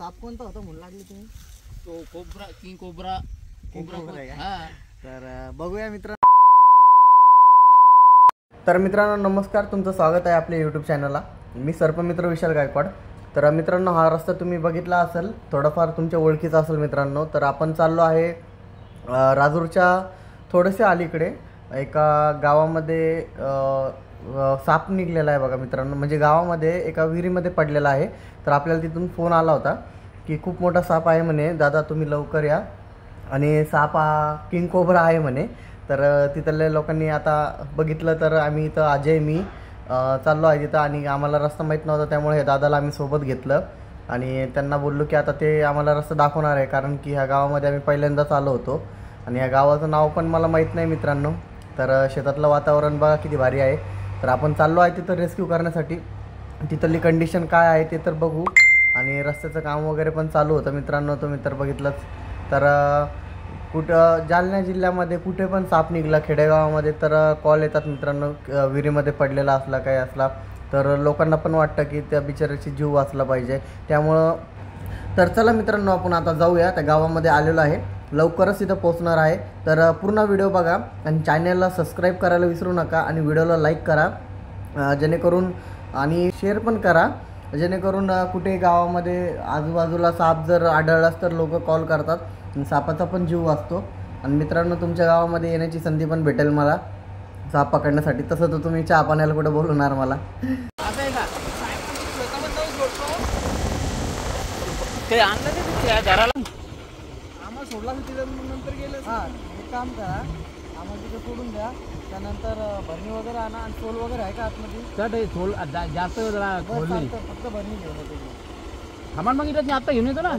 साप कोणता होता म्हणून लागली तुम्ही? तो कोब्रा, किंग कोब्रा. कोब्रा आहे का? हा. तर बघूया मित्रांनो. तर मित्रांनो नमस्कार, तुमचं स्वागत आहे आपल्या यूट्यूब चॅनलला. मी सर्पमित्र विशाल गायकवाड. तर मित्रांनो हा रस्ता तुम्ही बघितला असेल, थोडाफार तुमच्या ओळखीचा असेल मित्रांनो. तर आपण चाललो आहे राजूरच्या थोडेसे अलीकडे एका गावामध्ये साप निघलेला आहे बघा मित्रांनो. म्हणजे गावामध्ये एका विहिरीमध्ये पडलेला आहे. तर आपल्याला तिथून फोन आला होता की खूप मोठा साप आहे म्हणे, दादा तुम्ही लवकर या. आणि साप हा किंग कोब्रा आहे म्हणे. तर तिथल्या लोकांनी आता बघितलं तर आम्ही इथं अजय मी चाललो आहे तिथं आणि आम्हाला रस्ता माहीत नव्हता, त्यामुळे हे दादाला आम्ही सोबत घेतलं आणि त्यांना बोललो की आता ते आम्हाला रस्ता दाखवणार आहे, कारण की ह्या गावामध्ये आम्ही पहिल्यांदाच आलो होतो आणि ह्या गावाचं नाव पण मला माहीत नाही मित्रांनो. तर शेतातलं वातावरण बघा किती भारी आहे. तर आपण चाललो आहे तिथं रेस्क्यू करण्यासाठी. तिथली कंडिशन काय आहे ते तर बघू आणि रस्त्याचं काम वगैरे पण चालू होतं मित्रांनो, तुम्ही तर बघितलंच. तर कुठं जालना जिल्ह्यामध्ये कुठे पण साप निघाला खेडेगावामध्ये तर कॉल येतात मित्रांनो. विहिरीमध्ये पडलेला असला काही असला तर लोकांना पण वाटतं की त्या बिचाऱ्याची जीव वाचला पाहिजे. त्यामुळं तर चला मित्रांनो आपण आता जाऊया. त्या गावामध्ये आलेलो आहे, लवकरच इथं पोहोचणार आहे. तर पूर्ण व्हिडिओ बघा आणि चॅनलला सबस्क्राईब करायला विसरू नका आणि व्हिडिओला लाईक करा जेणेकरून, आणि शेअर पण करा जेणेकरून कुठे गावामध्ये आजूबाजूला साप जर आढळलाच तर लोक कॉल करतात, सापाचा पण जीव वाचतो. आणि मित्रांनो तुमच्या गावामध्ये येण्याची संधी पण भेटेल मला साप पकडण्यासाठी. तसं तर तुम्ही चहा पाण्याला कुठं बोलवणार मला. असं आहे का? ते आणलं ते त्या घराला आम्हाला सोडला तिथं नंतर गेलं. हां एक काम करा, आम्हाला तिथं सोडून द्या, त्यानंतर भरणी वगैरे आणा. आणि टोल वगैरे आहे का आतमध्ये? चढ थोड जास्त खोल नाही, फक्त भरणी घेऊन येतो. सामान मग इथं आता घेऊन येतो ना.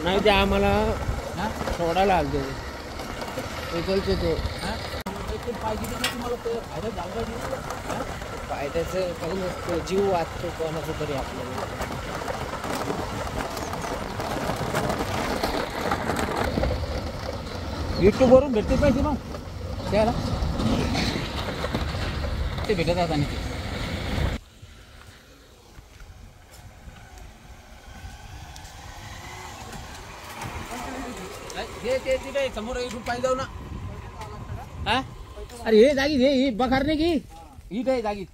नाही ते आम्हाला सोडायला आलते उचलते ते फायद्याचं काही नसतं, जीव वाचतो कोणाचं तरी आपल्याला. यूट्यूबवरून भेटते पाहिजे मग त्याला ते भेटत आहेत. आणि ते तिथे समोर इथून पाहिजे जाऊ ना. हा अरे हे जागी हे बघार नाही की इथे जागी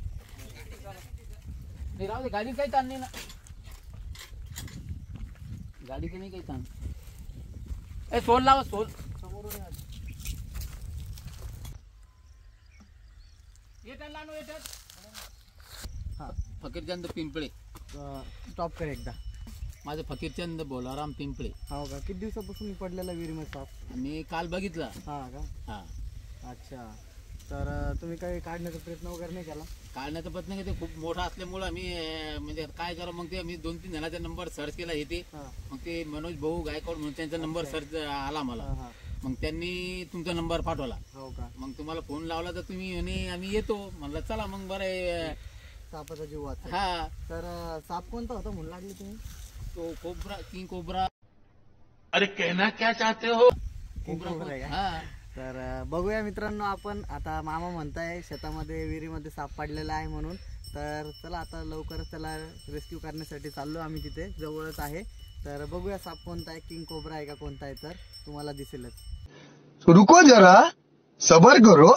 नाही राहू दे. गाडी काही ताण नाही ना, गाडीचं नाही काही ताण. ए सोल लावा सोल समोरून येतात लावून येतात. हा फकीरचंद पिंपळे स्टॉप कर एकदा. माझं फकीरचंद बोलाराम पिंपळे. हो का? किती दिवसापासून मी पडलेला विहिरीमध्ये साप? मी काल बघितला. हां का? हां अच्छा. तर तुम्ही काही काढण्याचा प्रयत्न वगैरे नाही केला? काढण्याचा प्रयत्न की ते खूप मोठा असल्यामुळं आम्ही म्हणजे काय करा मग ते मी 2-3 जणांचा नंबर सर्च केला येते. मग ते मनोज भाऊ गायकवाड म्हणून त्यांचा नंबर सर्च आला मला. मग त्यांनी तुमचा नंबर पाठवला. हो का? मग तुम्हाला फोन लावला तर तुम्ही आणि आम्ही येतो म्हणलं चला मग बरं आहे. सापाचा जीव वाचला. हा. तर साप कोणता होता म्हणून लागली तुम्ही? तो कोब्रा, किंग कोब्रा. अरे कहना क्या चाहते हो? कोब्रा आहे का? हा. तर बघूया मित्रांनो, आपण आता मामा म्हणताय शेतामध्ये विहिरीमध्ये साप पडलेला आहे म्हणून. तर चला आता लवकरच त्याला रेस्क्यू करण्यासाठी चाललो आम्ही, तिथे जवळच आहे. तर बघूया साप कोणता आहे, किंग कोब्रा आहे का कोणता आहे, तर तुम्हाला दिसेलच. रुको जरा सबर करो.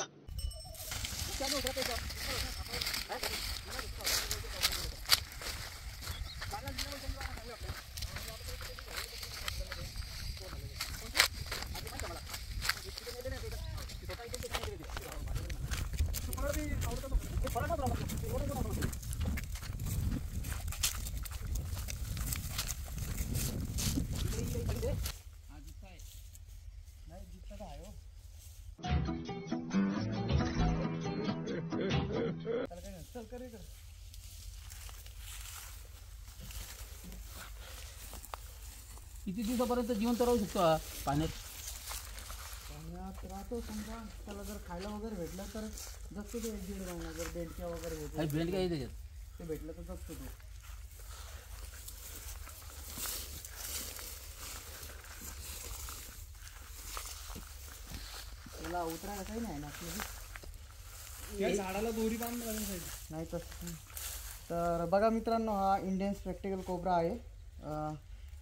किती दिवसापर्यंत जिवंत राहू शकतो पाण्यात? पाण्यात राहतो समजा. त्याला जर खायला वगैरे भेटलं तर जगतो तो 1-1.5 महिना. जर बेंडक्या वगैरे बेंडक्या आहे त्याच्यात ते भेटलं तर जगतो तो. उतरायला काही नाही ना या झाडाला दोरी बांधून लागेल साहेब. नाही तसं नाही. तर बघा मित्रांनो, हा इंडियन स्पेक्टिकल कोब्रा आहे,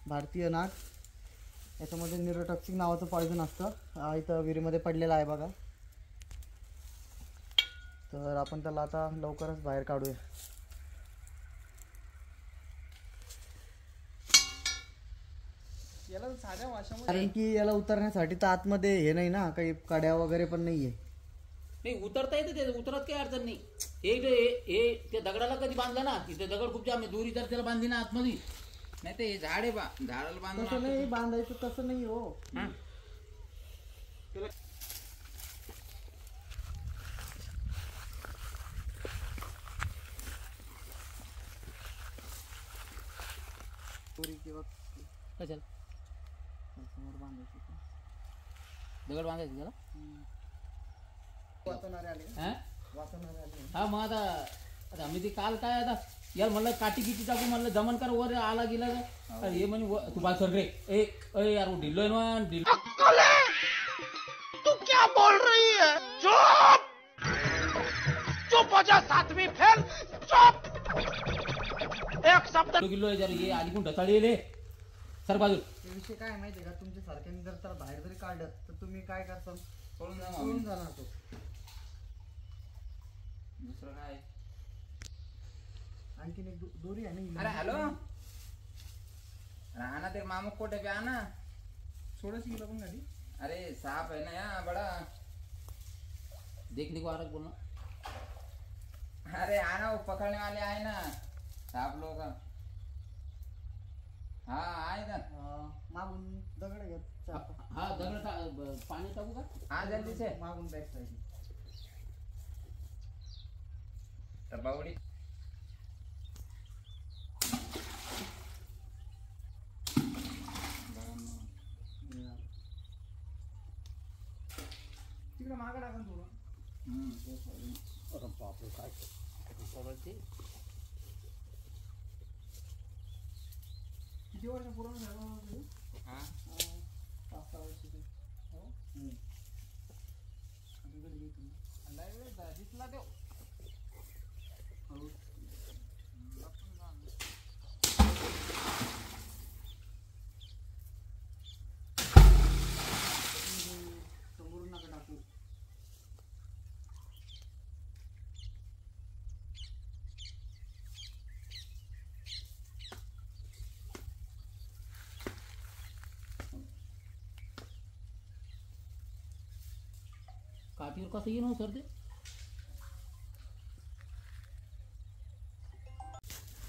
भारतीय नाग. याच्यामध्ये न्यूरोटॉक्सिक नावाचं पॉयझन असतं. इथं विहिरीमध्ये पडलेलं आहे बघा. तर आपण त्याला आता लवकरच बाहेर काढूया. याला साध्या वाशामध्ये कारण की याला उतरण्यासाठी तर आतमध्ये हे नाही ना, काही कड्या वगैरे पण नाहीये. नाही उतरता येतं ते, उतरत काही अडचण नाही. हे त्या दगडाला कधी बांधलं ना, तिथे दगड खूप जाम आहे, दोरी तर त्याला बांधली ना आतमध्ये. नाही ते झाड आहे बा, झाडाला बांधून तसं नाही बांधायचं, तसं नाही हो. हा. दोरी किंवा कशाला समोर बांधायची. दगड बांधायचं त्याला. वाचवणारे आले, हा वाचवणारे आले. हा मग आता आम्ही ते काल काय आता यार म्हणलं काठी किती टाकू म्हणलं जमन कर वर आला गेला का? अरे हे म्हणे तू बाय सर रे ए यार ढिल्लोय ना ढिल्लो. तू क्या बोल रही है? चुप चुप हो जा, सातवीं फेल, चुप. एक शब्द किलो आहे जरा ये आधी कोण ढसाळी येले सर बाजू हे विषय काय माहितीये का, तुमच्या सारख्याने जर त्याला बाहेर जरी काढलं तर तुम्ही काय करता, पळून जा पळून जाणार तो. दुसरं काय. आणखीन एक दोरी आहे ना. अरे हॅलो राहना तेरे मामू कोटे पे आना. सोडायची गेला पण गाडी. अरे सांप है ना यहाँ बड़ा देखने को आ रहा है, बोलना. अरे आना वो पकड़ने वाले आए ना सांप लोग. हाँ आए ना. मागून दगड घेत हाँ दगड पाणी टाकू का. हाँ जल्दी से मागून बॅक साईड. टबावडी. तिकडे मागं टाका ना थोडं. अरे बापरे काय ते. किती वर्ष पूर्ण झालं? हा 5-6 वर्ष. हो. लय वेळ दिसला देव. समोरून नका टाकू. काठीवर कसं येईन हो सर ते.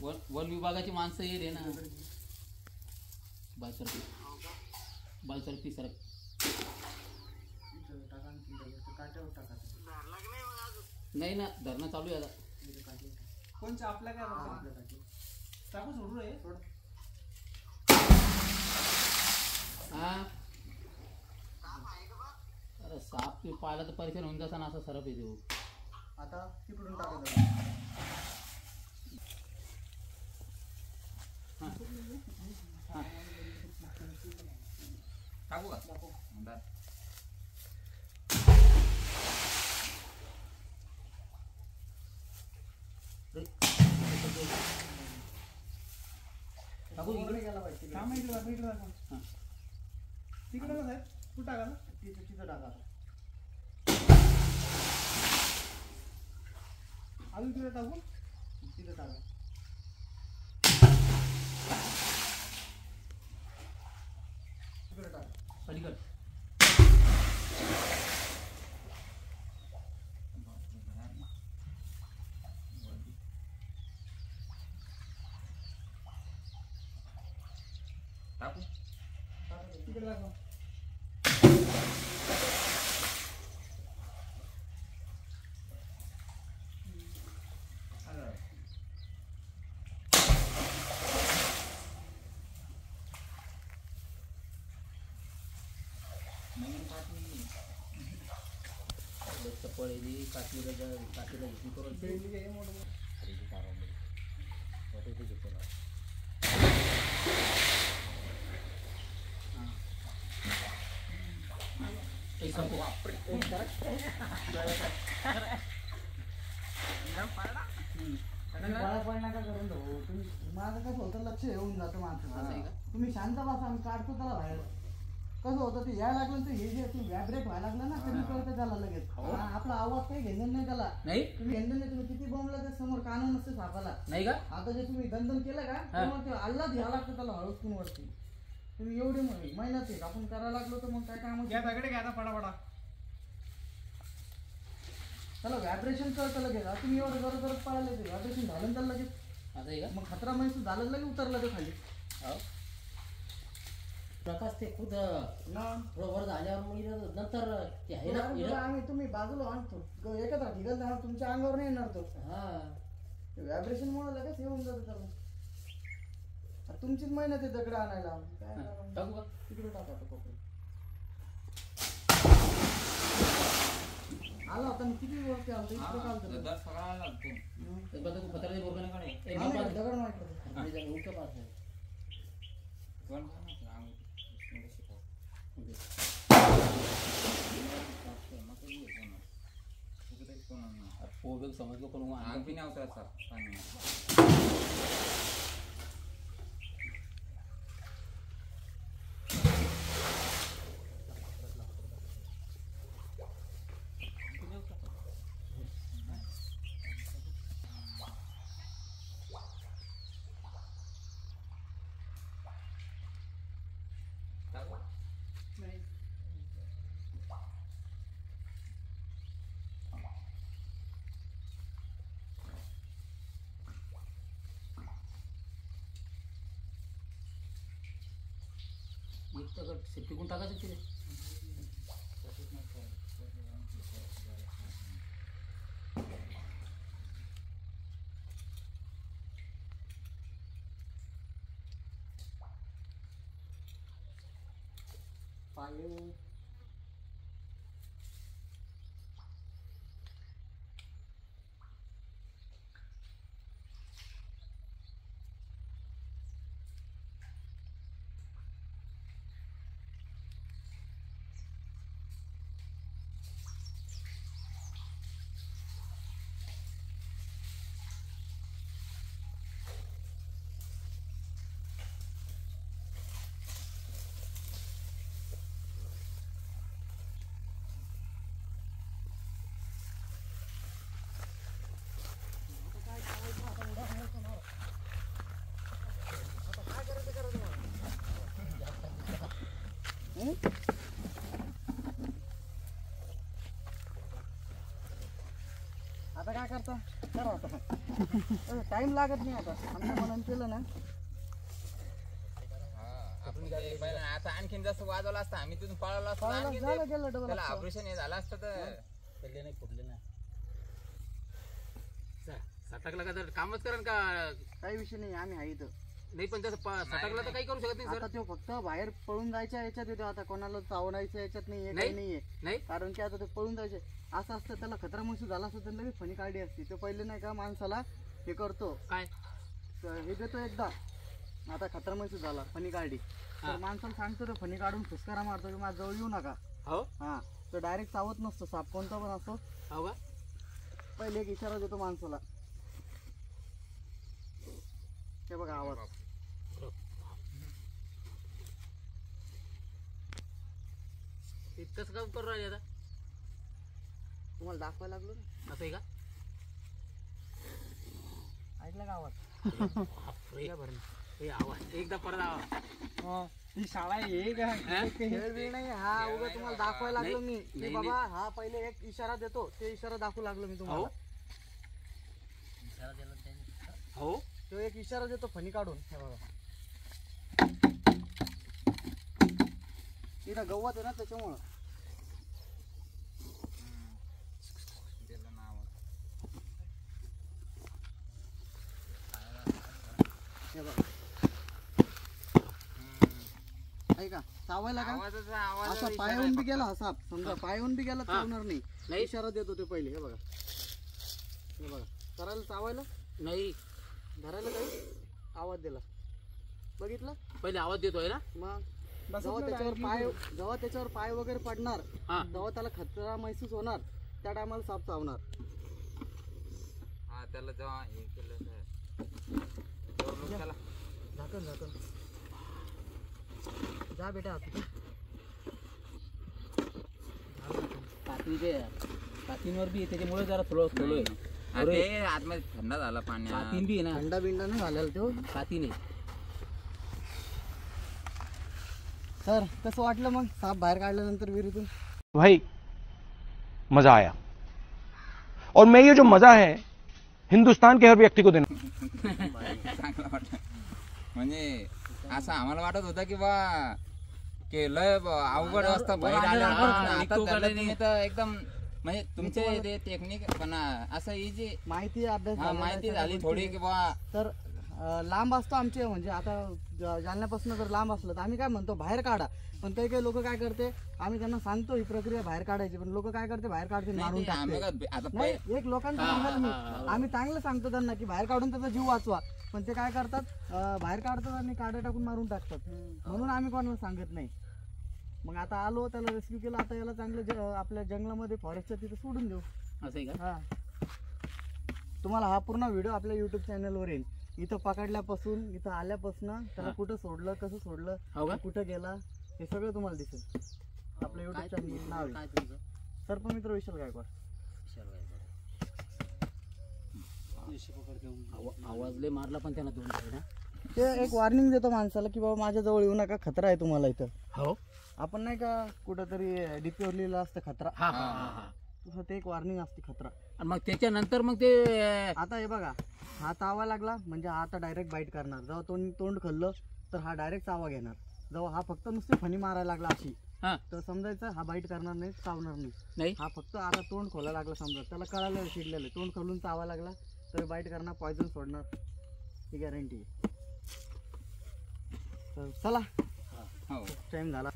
वन विभागाची माणसं येईल ना. बायसरपी बायसरपी सर टाका आणखीन दगड. काट्यावर टाका. नाही ना धरणं चालू आहे आता. कोणच्या आपल्या काय बघा. आपल्या काठी. टाकू सोडू रे. सोड. हा अरे साप ते पाहिला तर परेशान होऊन जाता ना असा सरप येते. आता तिकडून टाका दगड. टाकू का. टाकू इकडे गेला पाहिजे. थांबा इकडे दाखव, इकडे दाखव. तिकडे ना साहेब कुठं टाका ना. तिथं तिथं टाका. अजून तिकडे टाकू. तिथं टाका. तिकडे टाका. पलीकड. टाकू तिकडे दाखव. चप्पळी काठीला काठीला घेतली करून बेंडी घे मोठं मोठं. माझं कसं होतं लक्ष येऊन जातं माणसाचं. तुम्ही शांत बसा, आम्ही काढतो त्याला बाहेर. कसं होतं ते यायला लागलं तर हे जे व्हायब्रेट व्हायला लागलं ना कधी कळतं त्याला लगेच. आपला आवाज काही घेणं नाही त्याला. नाही तुम्ही घेणं नाही, तुम्ही किती बोंबला त्या समोर कानून नसते सापाला. नाही का आता जे तुम्ही गंधन केलं का तेव्हा ते अल्लाच घ्यावं लागतं त्याला हळूच वरती. तुम्ही एवढे मेहनत आहे आपण करायला लागलो तर मग काय काम घ्या दगडे घ्या आता पडापडा. त्याला व्हायब्रेशन कळतं लगेच. आता तुम्ही एवढं जरा जरा पळायला ते व्हायब्रेशन झालं ना त्याला लगेच. असं आहे का मग खतरा महसूस झालं लगेच उतरलं ते खाली. हो प्रकाश ते खुद वर झाल्यावर मग नंतर ते आहे ना आम्ही तुम्ही बाजूला आणतो एकत्र ठिकाण जाणार तुमच्या अंगावर नाही येणार तो. हा व्हायब्रेशन मुळे लगेच येऊन जातं त्याला. तुमचीच मेहनत आहे दगड आणायला. काय करावं? टाकू का तिकडे टाका तो कोपऱ्यात. आला होता मी किती वरती आलो इकडे कालतो पत्र दे बोलणं काढे दगड माहिती उलट पास आहे समजलो पण आणखी नाही होता टिकून टाकायचं तिथे पाणी आता काय करता करा आता. टाइम लागत नाही आता आमच्या मनानं केलं ना. आपण आता आणखीन जास्त वाजवला असता आम्ही तिथून पळालो असतो झालं गेलं डबल. त्याला ऑपरेशन हे झालं असतं तर पडले नाही फुटले नाही सटकला का तर कामच करा का काही विषय नाही आम्ही आहे इथं. नाही पण तसं सटकला तर काही करू शकत नाही आता तो फक्त बाहेर पळून जायच्या याच्यात येतो. आता कोणाला चावण्याच्या याच्यात नाहीये काही नाहीये. नाही कारण की आता ते पळून जायचे असं असतं. त्याला खतरा महसूस झाला असतं तर लगेच फणी काढली असती. तो पहिले नाही का माणसाला हे करतो काय हे देतो एकदा. आता खतरा महसूस झाला फणी काढली तर माणसाला सांगतो तो फणी काढून फुसकारा मारतो की माझ्या जवळ येऊ नका. हो हा तो डायरेक्ट चावत नसतो. साप कोणता पण असतो हो का पहिले एक इशारा देतो माणसाला. हे बघा आवाज. इतकंच काम करू राहिले आता तुम्हाला दाखवायला लागलो ना. असं आहे का ऐकलं का आवाज. आवाज एकदा परत आवाज ही शाळा आहे का खेळ बिळ नाही हा. उगा तुम्हाला दाखवायला लागलो मी की बाबा हा पहिले एक इशारा देतो. ते इशारा दाखवू लागलो मी तुम्हाला. हो तो एक इशारा देतो फणी काढून. हे बघा इथं गवत आहे ना त्याच्यामुळं. हे बघा ऐका चावायला का असा पायावून बी गेला हा साप. समजा पायावून बी गेला चावणार नाही. इशारा देतो ते पहिले. हे बघा हे बघा करायला चावायला नाही धरायला काही आवाज दिला बघितलं पहिले आवाज देतोय ना मग जेव्हा त्याच्यावर पाय वगैरे पडणार हा. तेव्हा त्याला खतरा महसूस होणार, त्या टायमाला साप चावणार. हा त्याला जेव्हा हे केलं तेव्हा मग त्याला झाकण जा बेटा आता. कातींवर बी त्याच्यामुळे जरा थोडं हा, ते आतमध्ये थंड झाला पाणी कातीन बी आहे ना, अंडा बिंडा नाही झालेला तो. कातीन आहे. तर कसं वाटलं मग साप बाहेर काढल्यानंतर विहिरीतून? भाई मजा आया और मैं ये जो मजा है हिंदुस्तान के हर व्यक्ति को देना. चांगलं वाटलं. म्हणजे असं आम्हाला वाटत होतं की बा की लय अवघड असतं बाहेर आलं. आता धरलं तुम्ही तर एकदम म्हणजे तुमचे ते टेक्निक पण असं इजी माहिती अभ्यास झालेला आहे माहिती सगळ्या झाली थोडी गोष्टी. की बा तर लांब असतो आमचे, म्हणजे आता जालन्यापासून जर लांब असलं तर आम्ही काय म्हणतो बाहेर काढा, पण काही काही लोक काय करते, आम्ही त्यांना सांगतो ही प्रक्रिया बाहेर काढायची, पण लोक काय करते बाहेर काढते मारून ते आम्ही टाकते. आता नाही, एक लोकांचं सांगाल मी, आम्ही चांगलं सांगतो त्यांना की बाहेर काढून त्याचा जीव वाचवा, पण ते काय करतात बाहेर काढतात आणि काड्या टाकून मारून टाकतात. म्हणून आम्ही कोणाला सांगत नाही. मग आता आलो, त्याला रेस्क्यू केलं, आता याला चांगलं आपल्या जंगलामध्ये फॉरेस्टच्या तिथे सोडून देऊ. असं आहे का? हा, तुम्हाला हा पूर्ण व्हिडिओ आपल्या युट्यूब चॅनलवर येईल. इथं पकडल्यापासून इथं आल्यापासून त्याला कुठं सोडलं, कसं सोडलं, हो का? कुठं गेला, हे सगळं तुम्हाला दिसेल. आपलं युट्यूब चॅनल नाव आहे काय तुमचं? सर्पमित्र विशाल गायकवाड. आवाज लय मारला पण त्यांना दोन आहे ना. ते एक वॉर्निंग देतो माणसाला की बाबा माझ्या जवळ येऊ नका, खतरा आहे तुम्हाला इथं. हो. आपण नाही का कुठंतरी डीपीवर लिहिलं असतं खतरा, हा हा हा हा. तसं ते एक वॉर्निंग असते खतरा. आणि मग त्याच्यानंतर मग ते आता हे बघा, हा चावा लागला म्हणजे हा आता डायरेक्ट बाईट करणार. जेव्हा तोंड खाल्लं तर हा डायरेक्ट चावा घेणार. जेव्हा हा फक्त नुसती फणी मारायला लागला अशी, हा तर समजायचं हा बाईट करणार नाही, चावणार नाही. नाही हा फक्त आता तोंड खोला लागला, समजा त्याला कळालं शिडलेलं तोंड खोलून चावा लागला तर बाईट करणार, पॉयझन सोडणार, ही गॅरंटी आहे. तर चला, हो टाइम झाला.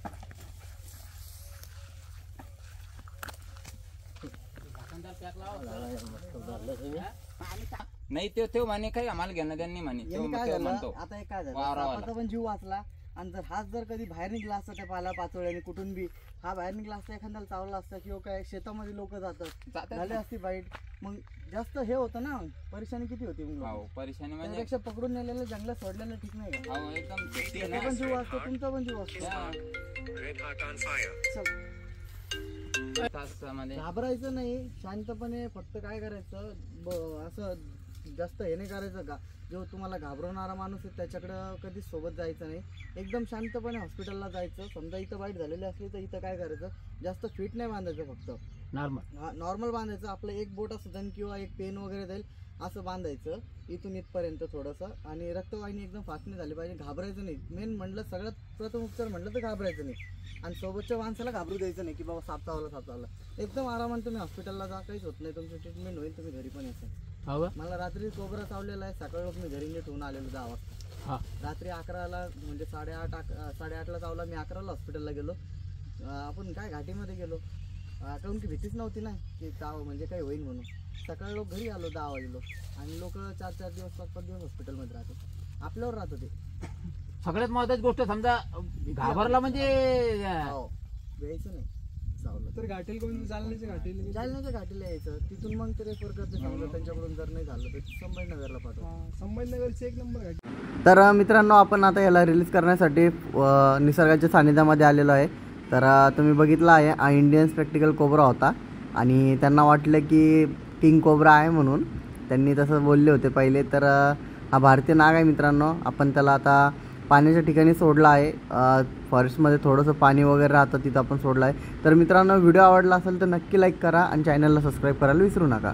नाही ते म्हणे काही आम्हाला घेणं त्यांनी म्हणे यांनी काय तो झालं, म्हणतो आता एक काय झालं, वावरावाला. सापाचा पण जीव वाचला. आणि जर हाच जर कधी बाहेर निघला असता त्या पाला पाचोळ्याने कुठून बी, हा बाहेर निघला असता, एखाद्याला चावला असता, किंवा काय शेतामध्ये लोक जातात, झाले असती बाईट, मग जास्त हे होतं ना, परेशानी किती होती मग. हो परेशानी म्हणजे त्यापेक्षा पकडून नेलेलं जंगलात सोडलेलं ठीक नाही का? हो एकदम safety आहे त्याचा ना. पण जीव वाचतो, तुमचा पण जीव वाचतो. चल, तासामध्ये घाबरायचं नाही, शांतपणे फक्त काय करायचं, असं जास्त हे नाही करायचं का, जो तुम्हाला घाबरवणारा माणूस आहे त्याच्याकडं कधीच सोबत जायचं नाही. एकदम शांतपणे हॉस्पिटलला जायचं. समजा इथं बाईट झालेली असली तर इथं काय करायचं, जास्त फिट नाही बांधायचं, फक्त नॉर्मल नॉर्मल बांधायचं. आपलं एक बोट असं धन किंवा एक पेन वगैरे जाईल असं बांधायचं इथून इथपर्यंत थोडंसं. आणि रक्तवाहिनी एकदम फास्ट नाही झाली पाहिजे, घाबरायचं नाही. मेन म्हटलं, सगळ्यात प्रथम उपचार म्हटलं तर घाबरायचं नाही. आणि सोबतच्या माणसाला घाबरू द्यायचं नाही की बाबा साप चावला. एकदम आरामाने तुम्ही हॉस्पिटलला जा, काहीच होत नाही, तुमचं ट्रीटमेंट होईल, तुम्ही घरी पण यायचं. हो का? मला रात्री कोबरा चावलेला आहे, सकाळी मी घरी नीट होऊन आलेलो 10 वाजता. हा रात्री 11ला म्हणजे 8:30ला चावला, मी 11ला हॉस्पिटलला गेलो. आपण काय घाटीमध्ये गेलो, काहून की भीतीच नव्हती ना की चाव म्हणजे काही होईल म्हणून. सकाळी लोक घरी आलो 10 वाजलो, आणि लोक 4-4 दिवस 5-5 दिवस हॉस्पिटलमध्ये राहतात. आपल्यावर राहत होते. सगळ्यात महत्वाची गोष्ट, समजा घाबरला म्हणजे हो, यायचं नाही चावलं तर घाटील कोण जालन्याच्या घाटील जालन्याच्या घाटीला यायचं. तिथून मग ते रेफर करते, समजा त्यांच्याकडून जर नाही झालं तर संभाजीनगरला पाठवतो. संभाजीनगरची एक नंबर घाटी. तर मित्रांनो, आपण आता याला रिलीज करण्यासाठी निसर्गाच्या सानिध्यामध्ये आलेलो आहे. तर तुम्ही बघितलं आहे, इंडियन स्पेक्टिकल कोबरा होता, आणि त्यांना वाटलं की किंग कोबरा आहे म्हणून त्यांनी तसं बोलले होते पहिले. तर हा भारतीय नाग आहे मित्रांनो. आपण त्याला आता पाण्याच्या ठिकाणी सोडला आहे, फॉरेस्टमध्ये थोडंसं पाणी वगैरे राहतं, तिथं आपण सोडला आहे. तर मित्रांनो, व्हिडिओ आवडला असेल तर नक्की लाईक करा आणि चॅनलला सबस्क्राईब करायला विसरू नका.